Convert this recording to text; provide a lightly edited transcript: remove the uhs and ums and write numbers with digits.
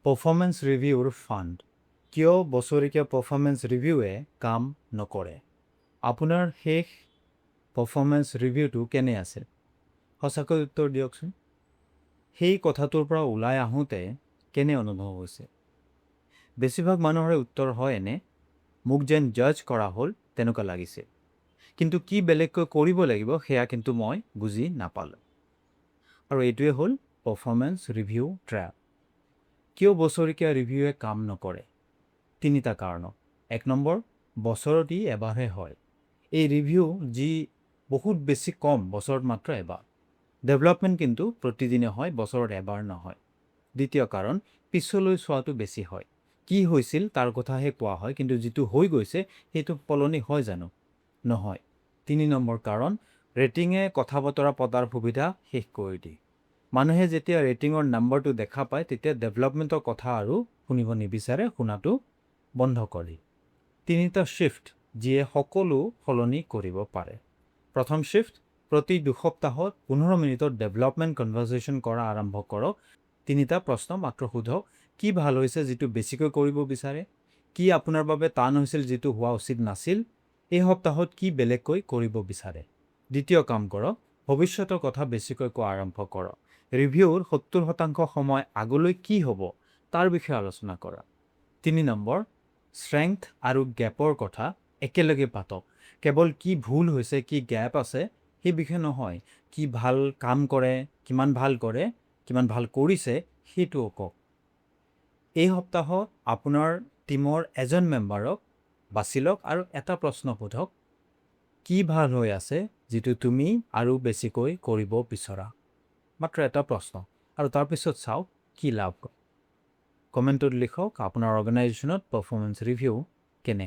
Performance ৰিভিউৰ fund. কিয় বছৰেকীয়া performance ৰিভিউৱে কাম নকৰে? আপোনাৰ শেষ পাৰফৰ্মেন্স ৰিভিউটো কেনে আছিল? সঁচাকৈ উত্তৰ দিয়কচোন। সেই কথাটোৰ পৰা ওলাই আহোঁতে কেনে অনুভৱ হৈছে? বেছিভাগ মানুহৰে উত্তৰ হয় এনে, মোক যেন জাজ কৰা হ'ল তেনেকুৱা লাগিছে। কিন্তু কি বেলেগকৈ কৰিব লাগিব সেয়া কিন্তু মই বুজি নাপালোঁ। আৰু এইটোৱে হ'ল পাৰফৰ্মেন্স ৰিভিউ ট্ৰেপ। কিয় বছৰেকীয়া ৰিভিউৱে কাম নকৰে? 3টা কাৰণ। 1 নম্বৰ, বছৰত ই এবাৰহে হয়। এই ৰিভিউ যি বহুত বেছি কম, বছৰত মাত্ৰ এবাৰ। ডেভেলপমেণ্ট কিন্তু প্ৰতিদিনে হয়, বছৰত এবাৰ নহয়। 2য় কাৰণ, পিছলৈ চোৱাটো বেছি হয়। কি হৈছিল তাৰ কথাহে কোৱা হয়, কিন্তু যিটো হৈ গৈছে সেইটো সলনি হয় জানো? নহয়। 3 নম্বৰ কাৰণ, ৰেটিঙে কথা বতৰা পতাৰ সুবিধা শেষ কৰি দিয়ে। মানুহে যেতিয়া ৰেটিঙৰ নম্বৰটো দেখা পায় তেতিয়া ডেভেলপমেণ্টৰ কথা আৰু শুনিব নিবিচাৰে, শুনাটো বন্ধ কৰে। 3টা শ্বিফ্ট যিয়ে সকলো সলনি কৰিব পাৰে। প্ৰথম শ্বিফ্ট, প্ৰতি 2 সপ্তাহত 15 মিনিটৰ ডেভেলপমেণ্ট কনভাৰচেশ্যন কৰা আৰম্ভ কৰক। 3টা প্ৰশ্ন মাত্ৰ সোধক। কি ভাল হৈছে যিটো বেছিকৈ কৰিব বিচাৰে? কি আপোনাৰ বাবে টান হৈছিল যিটো হোৱা উচিত নাছিল? এই সপ্তাহত কি বেলেগকৈ কৰিব বিচাৰে? 2য় কাম কৰক, ভৱিষ্যতৰ কথা বেছিকৈ কোৱা আৰম্ভ কৰক। ৰিভিউৰ 70% সময় আগলৈ কি হ'ব তাৰ বিষয়ে আলোচনা কৰা। 3 নম্বৰ, ষ্ট্ৰেংথ আৰু গেপৰ কথা একেলগে পাতক। কেৱল কি ভুল হৈছে, কি গেপ আছে সেই বিষয়ে নহয়, কি ভাল কাম কৰে, কিমান ভাল কৰিছে সেইটোও কওক। এই সপ্তাহত আপোনাৰ টীমৰ এজন মেম্বাৰক বাছি লওক আৰু এটা প্ৰশ্ন সোধক, কি ভাল হৈ আছে যিটো তুমি আৰু বেছিকৈ কৰিব বিচৰা? মাত্ৰ এটা প্ৰশ্ন, আৰু তাৰপিছত চাওক কি লাভ কৰে। কমেণ্টত লিখক আপোনাৰ অৰ্গেনাইজেশ্যনত পাৰফৰ্মেন্স ৰিভিউ কেনে।